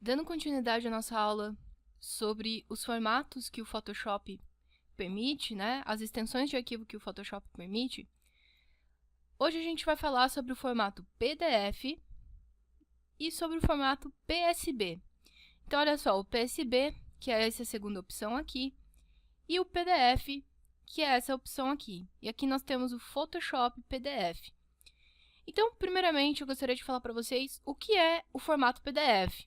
Dando continuidade à nossa aula sobre os formatos que o Photoshop permite, né, as extensões de arquivo que o Photoshop permite, hoje a gente vai falar sobre o formato PDF e sobre o formato PSB. Então, olha só, o PSB, que é essa segunda opção aqui, e o PDF, que é essa opção aqui. E aqui nós temos o Photoshop PDF. Então, primeiramente, eu gostaria de falar para vocês o que é o formato PDF.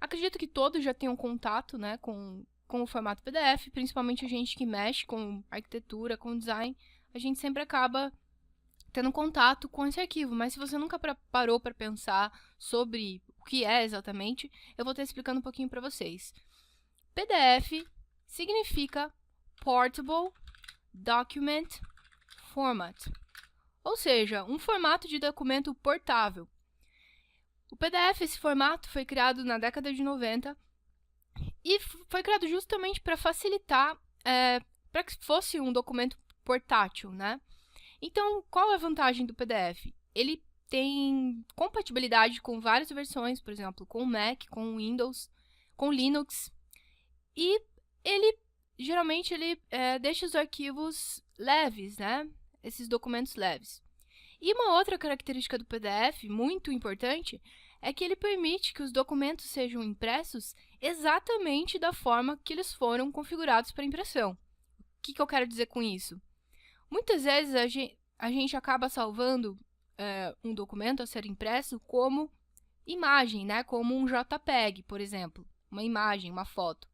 Acredito que todos já tenham contato, né, com o formato PDF, principalmente a gente que mexe com arquitetura, com design, a gente sempre acaba tendo contato com esse arquivo, mas se você nunca parou para pensar sobre o que é exatamente, eu vou estar explicando um pouquinho para vocês. PDF significa Portable Document Format, ou seja, um formato de documento portável. O PDF, esse formato, foi criado na década de 90 e foi criado justamente para facilitar, para que fosse um documento portátil, né? Então, qual é a vantagem do PDF? Ele tem compatibilidade com várias versões, por exemplo, com Mac, com Windows, com Linux, e geralmente deixa os arquivos leves, né? Esses documentos leves. E uma outra característica do PDF, muito importante, é que ele permite que os documentos sejam impressos exatamente da forma que eles foram configurados para impressão. O que eu quero dizer com isso? Muitas vezes a gente acaba salvando um documento a ser impresso como imagem, né? Como um JPEG, por exemplo. Uma imagem, uma foto.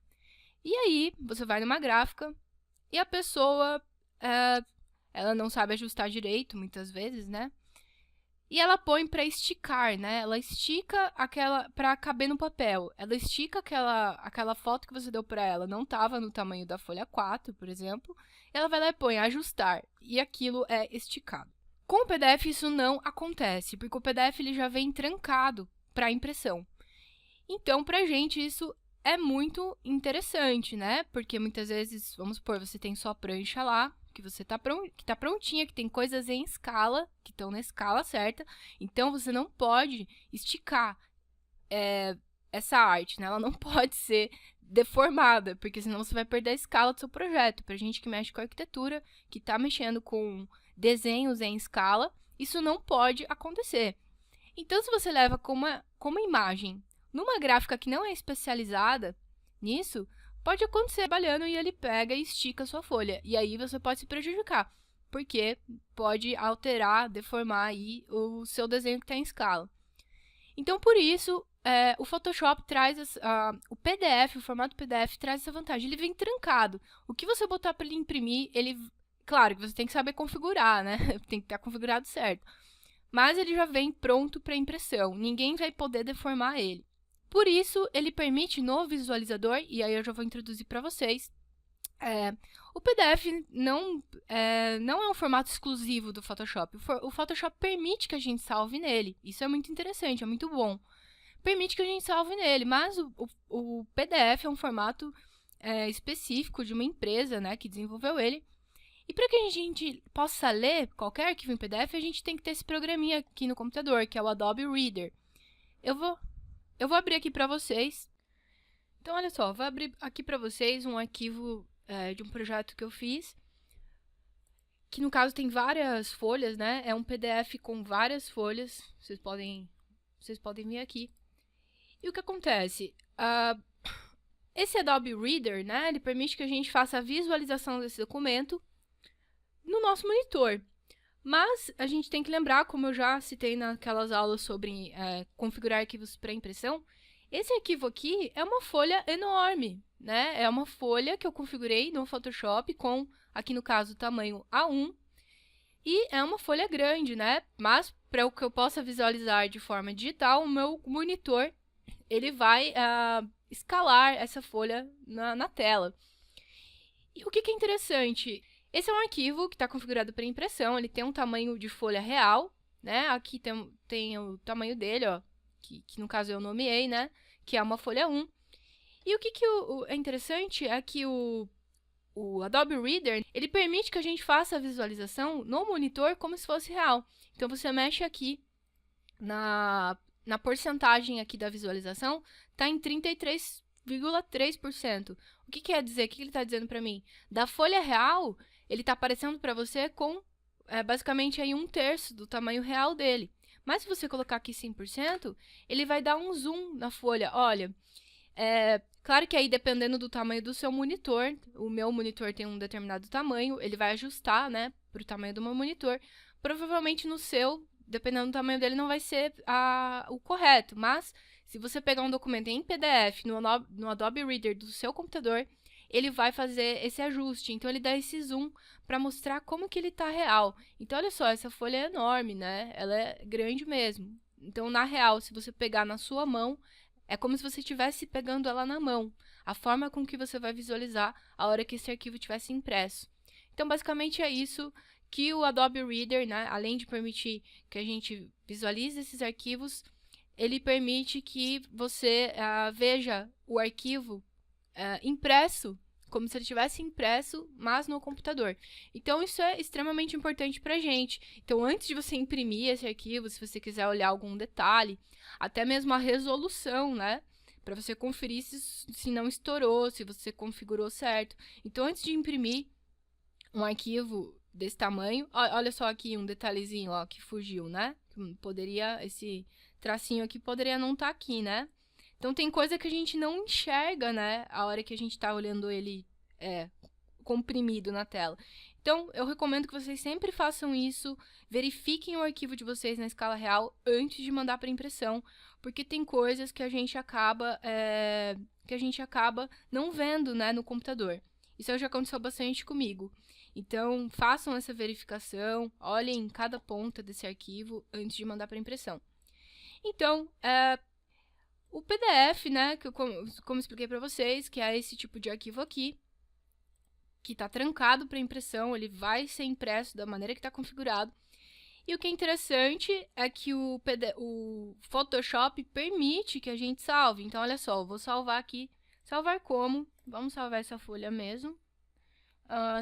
E aí, você vai numa gráfica e a pessoa ela não sabe ajustar direito, muitas vezes, né? E ela põe para esticar, né? Ela estica aquela para caber no papel. Ela estica aquela foto que você deu para ela, não estava no tamanho da folha 4, por exemplo. Ela vai lá e põe ajustar, e aquilo é esticado. Com o PDF isso não acontece, porque o PDF ele já vem trancado para impressão. Então, pra gente isso é muito interessante, né? Porque muitas vezes, vamos supor, você tem sua prancha lá, que tá prontinha, que tem coisas em escala, que estão na escala certa, então você não pode esticar essa arte, né? Ela não pode ser deformada, porque senão você vai perder a escala do seu projeto. Pra gente que mexe com arquitetura, que tá mexendo com desenhos em escala, isso não pode acontecer. Então, se você leva como imagem numa gráfica que não é especializada nisso, pode acontecer trabalhando e ele pega e estica a sua folha. E aí você pode se prejudicar, porque pode alterar, deformar aí o seu desenho que está em escala. Então, por isso, o Photoshop traz o PDF, o formato PDF traz essa vantagem. Ele vem trancado. O que você botar para ele imprimir, claro que você tem que saber configurar, né? Tem que estar configurado certo. Mas ele já vem pronto para impressão. Ninguém vai poder deformar ele. Por isso, ele permite no visualizador, e aí eu já vou introduzir para vocês, o PDF não é um formato exclusivo do Photoshop. O Photoshop permite que a gente salve nele. Isso é muito interessante, é muito bom. Permite que a gente salve nele, mas o PDF é um formato específico de uma empresa, né, que desenvolveu ele. E para que a gente possa ler qualquer arquivo em PDF, a gente tem que ter esse programinha aqui no computador, que é o Adobe Reader. Eu vou abrir aqui para vocês. Então, olha só, vou abrir aqui para vocês um arquivo de um projeto que eu fiz, que no caso tem várias folhas, né? É um PDF com várias folhas, vocês podem ver aqui. E o que acontece? Esse Adobe Reader, né, ele permite que a gente faça a visualização desse documento no nosso monitor. Mas a gente tem que lembrar, como eu já citei naquelas aulas sobre configurar arquivos para impressão, esse arquivo aqui é uma folha enorme, né? É uma folha que eu configurei no Photoshop com, aqui no caso, tamanho A1. E é uma folha grande, né? Mas para que eu possa visualizar de forma digital, o meu monitor ele vai escalar essa folha na tela. E o que é interessante? Esse é um arquivo que está configurado para impressão, ele tem um tamanho de folha real, né? Aqui tem o tamanho dele, ó, que no caso eu nomeei, né? Que é uma folha 1. E o que é interessante é que o Adobe Reader, ele permite que a gente faça a visualização no monitor como se fosse real. Então, você mexe aqui na porcentagem aqui da visualização, está em 33,3%. O que quer dizer? O que ele está dizendo para mim? Da folha real, ele está aparecendo para você com basicamente aí 1/3 do tamanho real dele. Mas se você colocar aqui 100%, ele vai dar um zoom na folha. Olha, claro que aí dependendo do tamanho do seu monitor, o meu monitor tem um determinado tamanho, ele vai ajustar, né, para o tamanho do meu monitor. Provavelmente no seu, dependendo do tamanho dele, não vai ser o correto, mas se você pegar um documento em PDF no Adobe Reader do seu computador, ele vai fazer esse ajuste. Então, ele dá esse zoom para mostrar como que ele está real. Então, olha só, essa folha é enorme, né? Ela é grande mesmo. Então, na real, se você pegar na sua mão, é como se você estivesse pegando ela na mão. A forma com que você vai visualizar a hora que esse arquivo tivesse impresso. Então, basicamente é isso que o Adobe Reader, né, além de permitir que a gente visualize esses arquivos, ele permite que você veja o arquivo impresso, como se ele tivesse impresso, mas no computador. Então, isso é extremamente importante para a gente. Então, antes de você imprimir esse arquivo, se você quiser olhar algum detalhe, até mesmo a resolução, né? Para você conferir se não estourou, se você configurou certo. Então, antes de imprimir um arquivo desse tamanho, olha só aqui um detalhezinho, ó, que fugiu, né? Esse tracinho aqui poderia não estar aqui, né? Então, tem coisa que a gente não enxerga, né? A hora que a gente está olhando ele comprimido na tela. Então, eu recomendo que vocês sempre façam isso, verifiquem o arquivo de vocês na escala real antes de mandar para impressão, porque tem coisas que a gente acaba não vendo, né, no computador. Isso já aconteceu bastante comigo. Então, façam essa verificação, olhem cada ponta desse arquivo antes de mandar para impressão. Então, o PDF, né, que como expliquei para vocês, que é esse tipo de arquivo aqui, que está trancado para impressão, ele vai ser impresso da maneira que está configurado. E o que é interessante é que o Photoshop permite que a gente salve. Então, olha só, eu vou salvar aqui. Salvar como? Vamos salvar essa folha mesmo.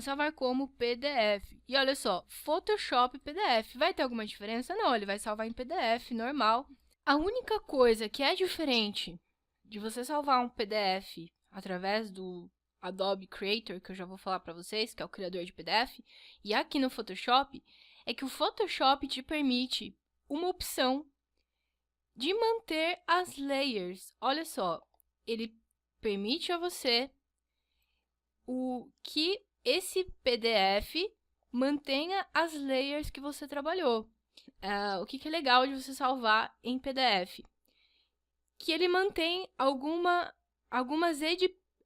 Salvar como PDF. E olha só, Photoshop PDF. Vai ter alguma diferença? Não, ele vai salvar em PDF, normal. A única coisa que é diferente de você salvar um PDF através do Adobe Creator, que eu já vou falar para vocês, que é o criador de PDF, e aqui no Photoshop, é que o Photoshop te permite uma opção de manter as layers. Olha só, ele permite a você que esse PDF mantenha as layers que você trabalhou. O que é legal de você salvar em PDF? Que ele mantém algumas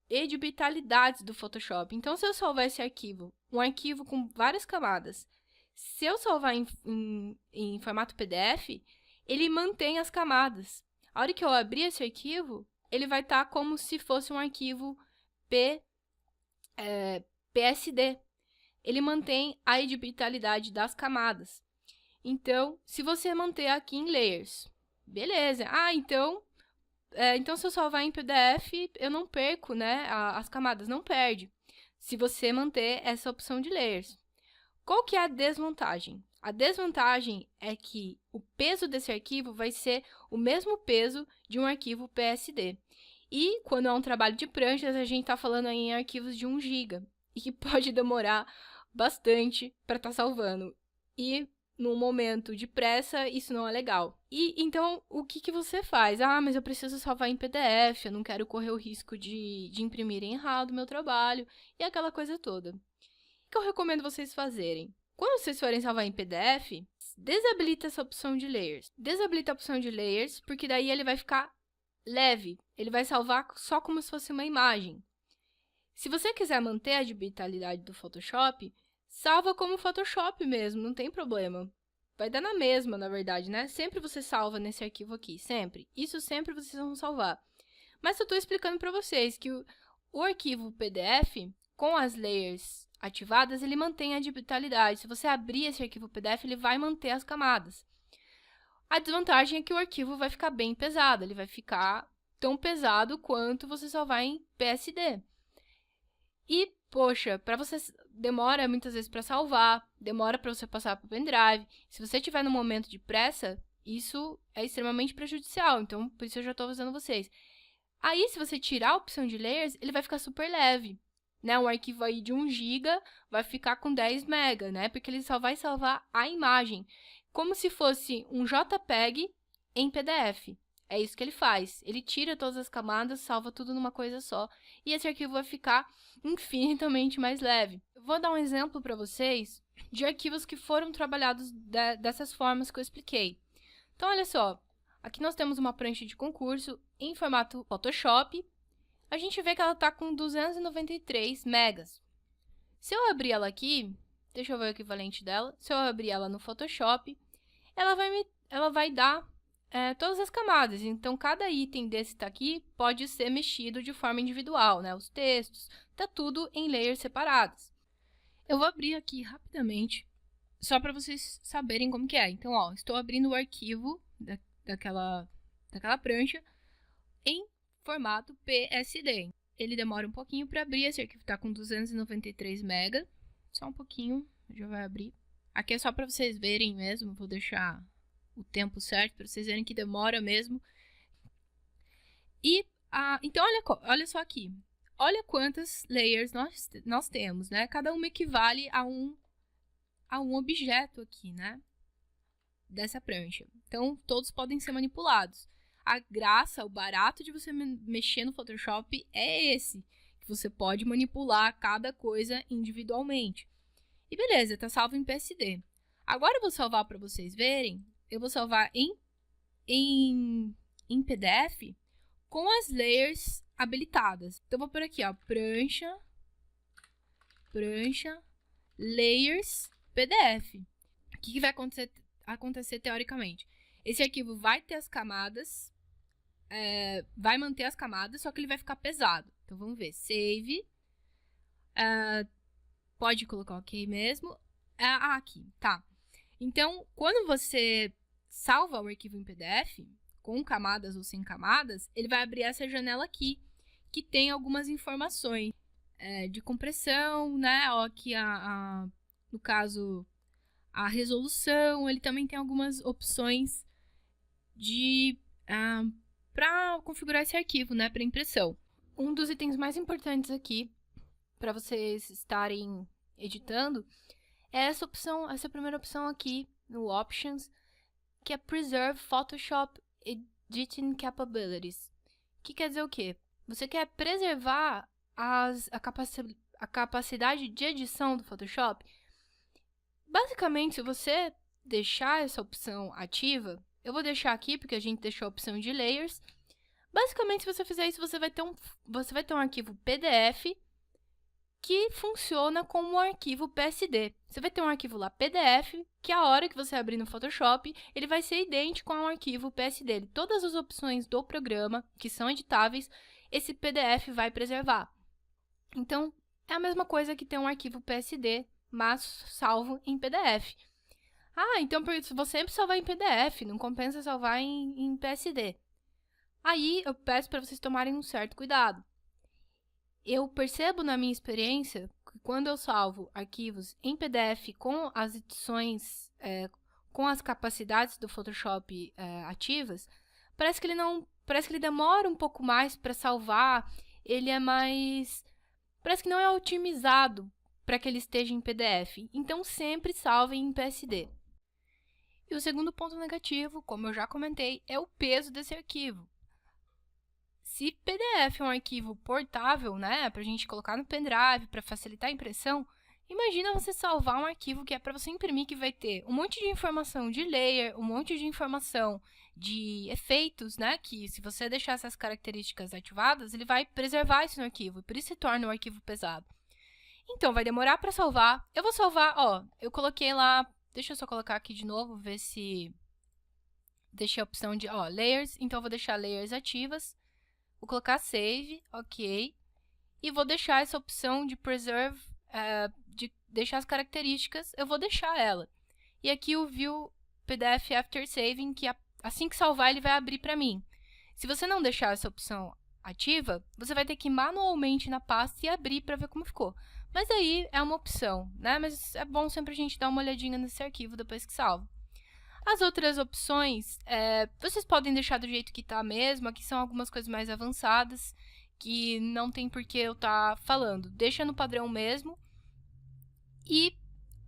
editabilidades do Photoshop. Então, se eu salvar esse arquivo, um arquivo com várias camadas, se eu salvar em formato PDF, ele mantém as camadas. A hora que eu abrir esse arquivo, ele vai estar como se fosse um arquivo PSD. Ele mantém a editabilidade das camadas. Então, se você manter aqui em Layers, beleza. Então se eu salvar em PDF, eu não perco, né? As camadas não perde. Se você manter essa opção de Layers. Qual que é a desvantagem? A desvantagem é que o peso desse arquivo vai ser o mesmo peso de um arquivo PSD. E quando é um trabalho de pranchas, a gente está falando aí em arquivos de 1 GB. E que pode demorar bastante para estar salvando. E num momento de pressa, isso não é legal. E então, o que você faz? Mas eu preciso salvar em PDF, eu não quero correr o risco de imprimirem errado o meu trabalho, e aquela coisa toda. O que eu recomendo vocês fazerem? Quando vocês forem salvar em PDF, desabilita essa opção de Layers. Desabilita a opção de Layers, porque daí ele vai ficar leve. Ele vai salvar só como se fosse uma imagem. Se você quiser manter a editabilidade do Photoshop, salva como Photoshop mesmo, não tem problema. Vai dar na mesma, na verdade, né? Sempre você salva nesse arquivo aqui, sempre. Isso sempre vocês vão salvar. Mas eu estou explicando para vocês que o arquivo PDF, com as layers ativadas, ele mantém a editabilidade. Se você abrir esse arquivo PDF, ele vai manter as camadas. A desvantagem é que o arquivo vai ficar bem pesado, ele vai ficar tão pesado quanto você salvar em PSD. E, poxa, demora muitas vezes para salvar, demora para você passar para o pendrive. Se você estiver no momento de pressa Isso é extremamente prejudicial, então por isso eu já estou avisando vocês. Aí, se você tirar a opção de layers, ele vai ficar super leve, né? Um arquivo aí de 1 GB vai ficar com 10 MB, né? Porque ele só vai salvar a imagem, como se fosse um JPEG em PDF. É isso que ele faz. Ele tira todas as camadas, salva tudo numa coisa só, e esse arquivo vai ficar infinitamente mais leve. Eu vou dar um exemplo para vocês de arquivos que foram trabalhados dessas formas que eu expliquei. Então, olha só, aqui nós temos uma prancha de concurso em formato Photoshop. A gente vê que ela está com 293 megas. Se eu abrir ela aqui, deixa eu ver o equivalente dela. Se eu abrir ela no Photoshop, ela vai dar todas as camadas. Então, cada item desse daqui pode ser mexido de forma individual, né? Os textos, tá tudo em layers separadas. Eu vou abrir aqui rapidamente, só para vocês saberem como que é. Então, ó, estou abrindo o arquivo daquela prancha em formato PSD. Ele demora um pouquinho para abrir, esse arquivo está com 293 MB. Só um pouquinho, já vai abrir. Aqui é só para vocês verem mesmo, vou deixar o tempo certo para vocês verem que demora mesmo. E, então, olha só aqui. Olha quantas layers nós temos, né? Cada uma equivale a um objeto aqui, né? Dessa prancha. Então, todos podem ser manipulados. A graça, o barato de você mexer no Photoshop é esse, que você pode manipular cada coisa individualmente. E beleza, tá salvo em PSD. Agora eu vou salvar para vocês verem. Eu vou salvar em PDF com as layers habilitadas. Então, eu vou por aqui, ó, prancha, layers, PDF. O que vai acontecer teoricamente? Esse arquivo vai ter as camadas, vai manter as camadas, só que ele vai ficar pesado. Então, vamos ver. Save. Pode colocar OK mesmo. Aqui, tá. Então, quando você salva o arquivo em PDF, com camadas ou sem camadas, ele vai abrir essa janela aqui, que tem algumas informações de compressão, né? Ó, aqui, no caso, a resolução. Ele também tem algumas opções para configurar esse arquivo, né, para impressão. Um dos itens mais importantes aqui, para vocês estarem editando, é essa opção, essa primeira opção aqui no Options, que é Preserve Photoshop Editing Capabilities. Que quer dizer o quê? Você quer preservar a capacidade de edição do Photoshop? Basicamente, se você deixar essa opção ativa, eu vou deixar aqui porque a gente deixou a opção de layers. Basicamente, se você fizer isso, você vai ter um arquivo PDF que funciona como um arquivo PSD. Você vai ter um arquivo lá PDF, que a hora que você abrir no Photoshop, ele vai ser idêntico a um arquivo PSD. Todas as opções do programa que são editáveis, esse PDF vai preservar. Então, é a mesma coisa que ter um arquivo PSD, mas salvo em PDF. Então você sempre salvar em PDF, não compensa salvar em PSD. Aí, eu peço para vocês tomarem um certo cuidado. Eu percebo na minha experiência que quando eu salvo arquivos em PDF com as edições, com as capacidades do Photoshop ativas, parece que ele demora um pouco mais para salvar, parece que não é otimizado para que ele esteja em PDF. Então, sempre salvem em PSD. E o segundo ponto negativo, como eu já comentei, é o peso desse arquivo. Se PDF é um arquivo portável, né, para a gente colocar no pendrive, para facilitar a impressão, imagina você salvar um arquivo que é para você imprimir, que vai ter um monte de informação de layer, um monte de informação de efeitos, né, que se você deixar essas características ativadas, ele vai preservar isso no arquivo, e por isso se torna um arquivo pesado. Então, vai demorar para salvar. Eu vou salvar, ó, eu coloquei lá, deixa eu só colocar aqui de novo, ver se deixei a opção de, layers, então eu vou deixar layers ativas. Vou colocar Save, OK. E vou deixar essa opção de Preserve, de deixar as características, eu vou deixar ela. E aqui o View PDF After Saving, que assim que salvar, ele vai abrir para mim. Se você não deixar essa opção ativa, você vai ter que ir manualmente na pasta e abrir para ver como ficou. Mas aí é uma opção, né? Mas é bom sempre a gente dar uma olhadinha nesse arquivo depois que salva. As outras opções, vocês podem deixar do jeito que tá mesmo. Aqui são algumas coisas mais avançadas que não tem por que eu estar falando. Deixa no padrão mesmo e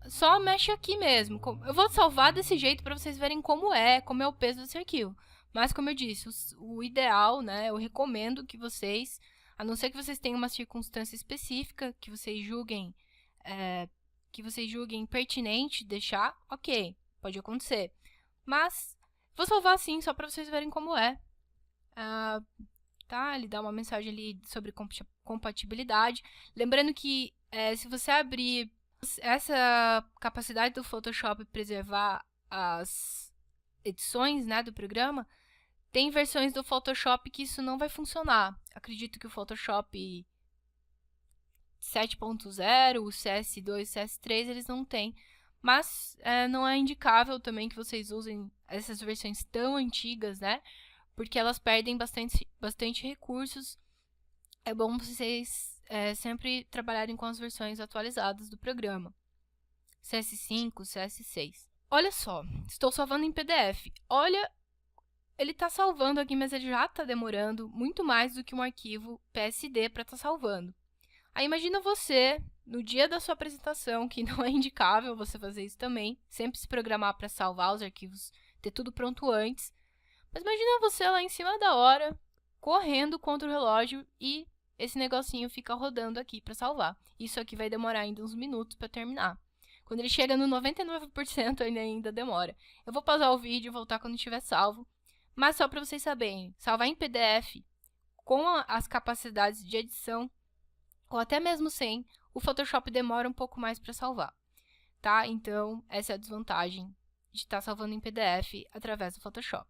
só mexe aqui mesmo. Eu vou salvar desse jeito para vocês verem como é o peso desse arquivo. Mas, como eu disse, o ideal, né, eu recomendo que vocês, a não ser que vocês tenham uma circunstância específica que vocês julguem pertinente deixar, ok, pode acontecer. Mas vou salvar assim, só para vocês verem como é. Tá? Ele dá uma mensagem ali sobre compatibilidade. Lembrando que se você abrir essa capacidade do Photoshop preservar as edições, né, do programa, tem versões do Photoshop que isso não vai funcionar. Acredito que o Photoshop 7.0, o CS2, o CS3, eles não têm. Mas não é indicável também que vocês usem essas versões tão antigas, né? Porque elas perdem bastante recursos. É bom vocês sempre trabalharem com as versões atualizadas do programa. CS5, CS6. Olha só, estou salvando em PDF. Olha, ele está salvando aqui, mas ele já está demorando muito mais do que um arquivo PSD para estar salvando. Aí imagina você, no dia da sua apresentação, que não é indicável você fazer isso também, sempre se programar para salvar os arquivos, ter tudo pronto antes. Mas imagina você lá em cima da hora, correndo contra o relógio e esse negocinho fica rodando aqui para salvar. Isso aqui vai demorar ainda uns minutos para terminar. Quando ele chega no 99%, ele ainda demora. Eu vou pausar o vídeo e voltar quando estiver salvo. Mas só para vocês saberem, salvar em PDF com as capacidades de edição, ou até mesmo sem, o Photoshop demora um pouco mais para salvar, tá? Então, essa é a desvantagem de estar salvando em PDF através do Photoshop.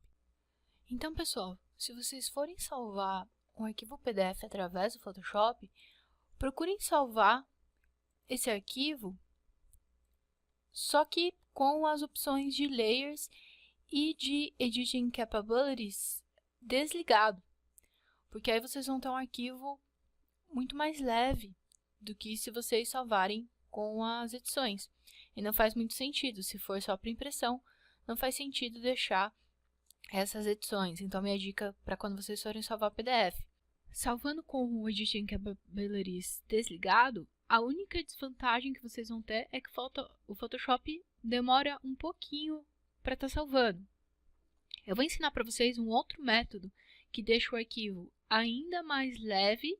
Então, pessoal, se vocês forem salvar um arquivo PDF através do Photoshop, procurem salvar esse arquivo, só que com as opções de Layers e de Editing Capabilities desligado, porque aí vocês vão ter um arquivo muito mais leve do que se vocês salvarem com as edições. E não faz muito sentido, se for só para impressão, não faz sentido deixar essas edições. Então, minha dica para quando vocês forem salvar PDF. Salvando com o Editing Capabilities desligado, a única desvantagem que vocês vão ter é que o Photoshop demora um pouquinho para estar salvando. Eu vou ensinar para vocês um outro método que deixa o arquivo ainda mais leve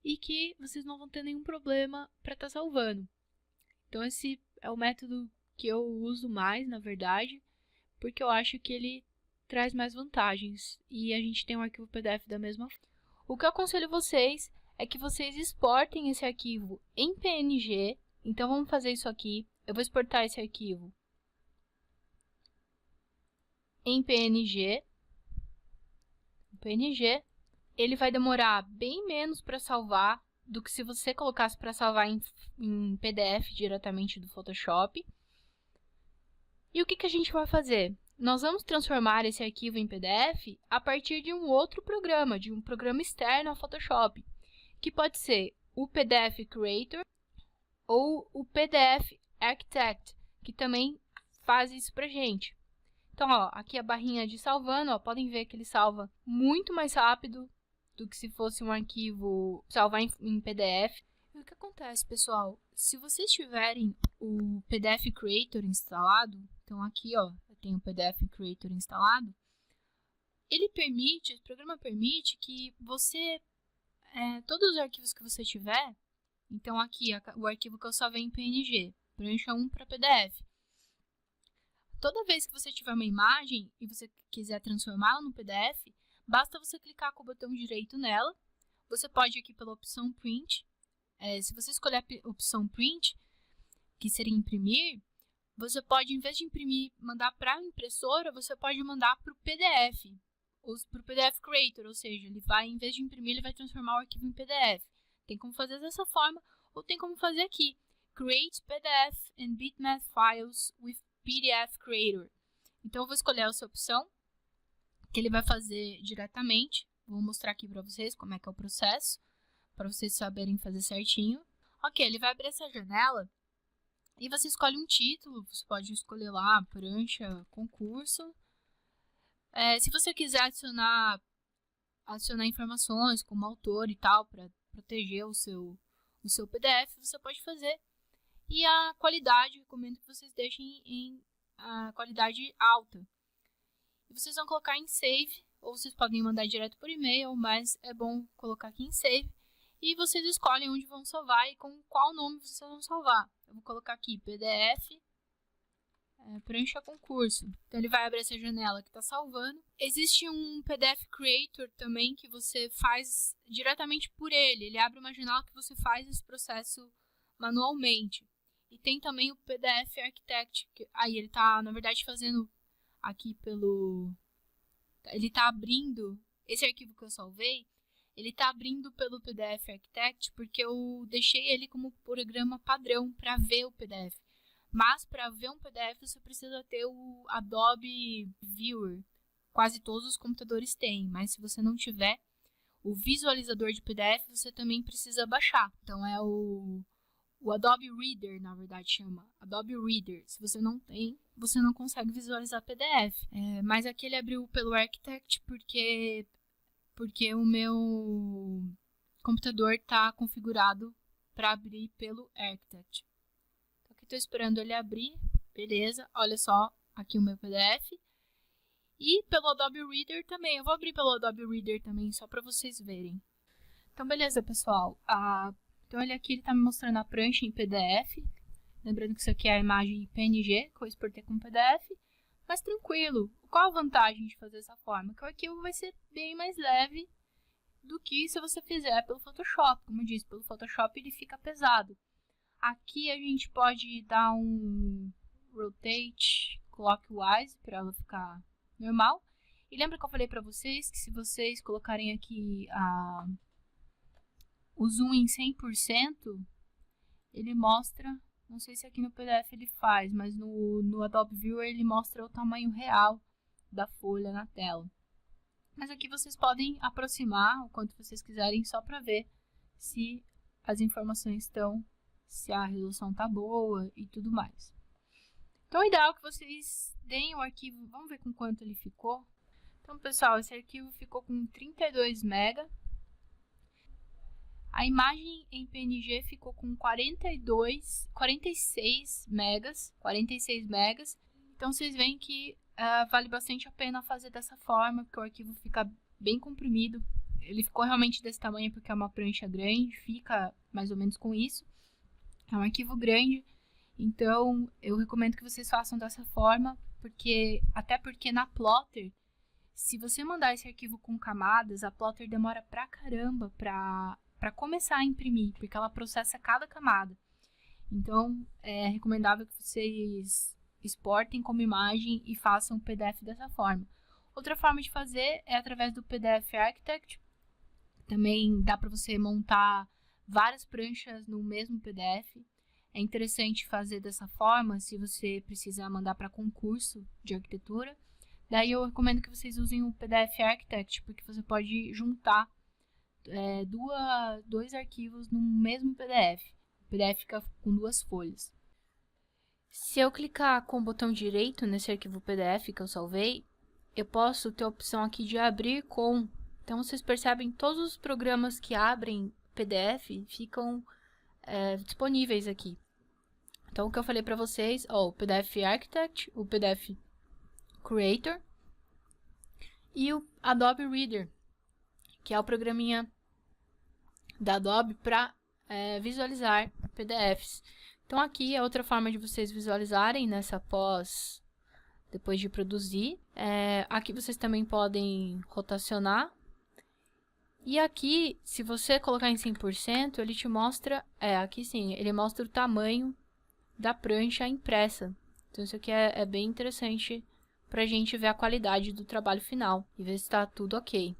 e que vocês não vão ter nenhum problema para estar salvando. Então, esse é o método que eu uso mais, na verdade, porque eu acho que ele traz mais vantagens e a gente tem um arquivo PDF da mesma forma. O que eu aconselho vocês é que vocês exportem esse arquivo em PNG. Então, vamos fazer isso aqui. Eu vou exportar esse arquivo em PNG. Ele vai demorar bem menos para salvar do que se você colocasse para salvar em PDF diretamente do Photoshop. E o que a gente vai fazer? Nós vamos transformar esse arquivo em PDF a partir de um outro programa, de um programa externo ao Photoshop, que pode ser o PDF Creator ou o PDF Architect, que também faz isso pra gente. Então, ó, aqui a barrinha de salvando, ó, podem ver que ele salva muito mais rápido do que se fosse um arquivo salvar em PDF. E o que acontece, pessoal? Se vocês tiverem o PDF Creator instalado, então aqui, ó, eu tenho o PDF Creator instalado, esse programa permite que você, todos os arquivos que você tiver, então aqui, o arquivo que eu salvei em PNG, prancha 1 para PDF. Toda vez que você tiver uma imagem e você quiser transformá-la no PDF, basta você clicar com o botão direito nela. Você pode ir aqui pela opção Print. Se você escolher a opção Print, que seria imprimir, você pode, em vez de imprimir, mandar para a impressora, você pode mandar para o PDF, ou para o PDF Creator, ou seja, ele vai, em vez de imprimir, ele vai transformar o arquivo em PDF. Tem como fazer dessa forma, ou tem como fazer aqui, Create PDF and Bitmap Files with PDF Creator. Então, eu vou escolher essa opção, que ele vai fazer diretamente. Vou mostrar aqui para vocês como é que é o processo, para vocês saberem fazer certinho. Ok, ele vai abrir essa janela E você escolhe um título, você pode escolher lá, prancha, concurso. Se você quiser adicionar informações como autor e tal, para proteger o seu PDF, você pode fazer. E a qualidade, recomendo que vocês deixem em a qualidade alta. E vocês vão colocar em save, ou vocês podem mandar direto por e-mail, mas é bom colocar aqui em save. E vocês escolhem onde vão salvar e com qual nome vocês vão salvar. Eu vou colocar aqui PDF prancha concurso. Então ele vai abrir essa janela que está salvando. Existe um PDF Creator também que você faz diretamente por ele. Ele abre uma janela que você faz esse processo manualmente. E tem também o PDF Architect, que aí ele está, na verdade, fazendo aqui pelo... Ele está abrindo esse arquivo que eu salvei. Ele está abrindo pelo PDF Architect porque eu deixei ele como programa padrão para ver o PDF. Mas para ver um PDF você precisa ter o Adobe Viewer. Quase todos os computadores têm, mas se você não tiver o visualizador de PDF, você também precisa baixar. Então é o Adobe Reader, na verdade chama. Adobe Reader. Se você não tem, você não consegue visualizar PDF. Mas aqui ele abriu pelo Architect porque o meu computador está configurado para abrir pelo Architect. Estou esperando ele abrir, beleza, olha só, aqui o meu PDF. E pelo Adobe Reader também, eu vou abrir pelo Adobe Reader também, só para vocês verem. Então, beleza, pessoal. Então, olha aqui, ele está me mostrando a prancha em PDF. Lembrando que isso aqui é a imagem PNG, que eu exportei como PDF. Mas tranquilo, qual a vantagem de fazer dessa forma? Que o arquivo vai ser bem mais leve do que se você fizer pelo Photoshop. Como eu disse, pelo Photoshop ele fica pesado. Aqui a gente pode dar um rotate clockwise para ela ficar normal. E lembra que eu falei para vocês que se vocês colocarem aqui o zoom em 100%, ele mostra, não sei se aqui no PDF ele faz, mas no Adobe Viewer ele mostra o tamanho real da folha na tela. Mas aqui vocês podem aproximar o quanto vocês quiserem só para ver se as informações estão, se a resolução tá boa e tudo mais. Então, o ideal é que vocês deem o arquivo, vamos ver com quanto ele ficou. Então, pessoal, esse arquivo ficou com 32 MB. A imagem em PNG ficou com 46 megas. Então, vocês veem que vale bastante a pena fazer dessa forma, porque o arquivo fica bem comprimido. Ele ficou realmente desse tamanho porque é uma prancha grande, fica mais ou menos com isso. É um arquivo grande, então eu recomendo que vocês façam dessa forma, até porque na Plotter, se você mandar esse arquivo com camadas, a Plotter demora pra caramba pra começar a imprimir, porque ela processa cada camada. Então, é recomendável que vocês exportem como imagem e façam o PDF dessa forma. Outra forma de fazer é através do PDF Architect. Também dá para você montar várias pranchas no mesmo PDF. É interessante fazer dessa forma se você precisar mandar para concurso de arquitetura. Daí eu recomendo que vocês usem o PDF Architect, porque você pode juntar dois arquivos no mesmo PDF. O PDF fica com duas folhas. Se eu clicar com o botão direito nesse arquivo PDF que eu salvei, eu posso ter a opção aqui de abrir com. Então vocês percebem, todos os programas que abrem PDF ficam disponíveis aqui. Então o que eu falei para vocês, o PDF Architect, o PDF Creator e o Adobe Reader, que é o programinha da Adobe para visualizar PDFs. Então aqui é outra forma de vocês visualizarem nessa depois de produzir. Aqui vocês também podem rotacionar. E aqui, se você colocar em 100%, ele te mostra, aqui sim, ele mostra o tamanho da prancha impressa. Então isso aqui é bem interessante para a gente ver a qualidade do trabalho final e ver se está tudo ok.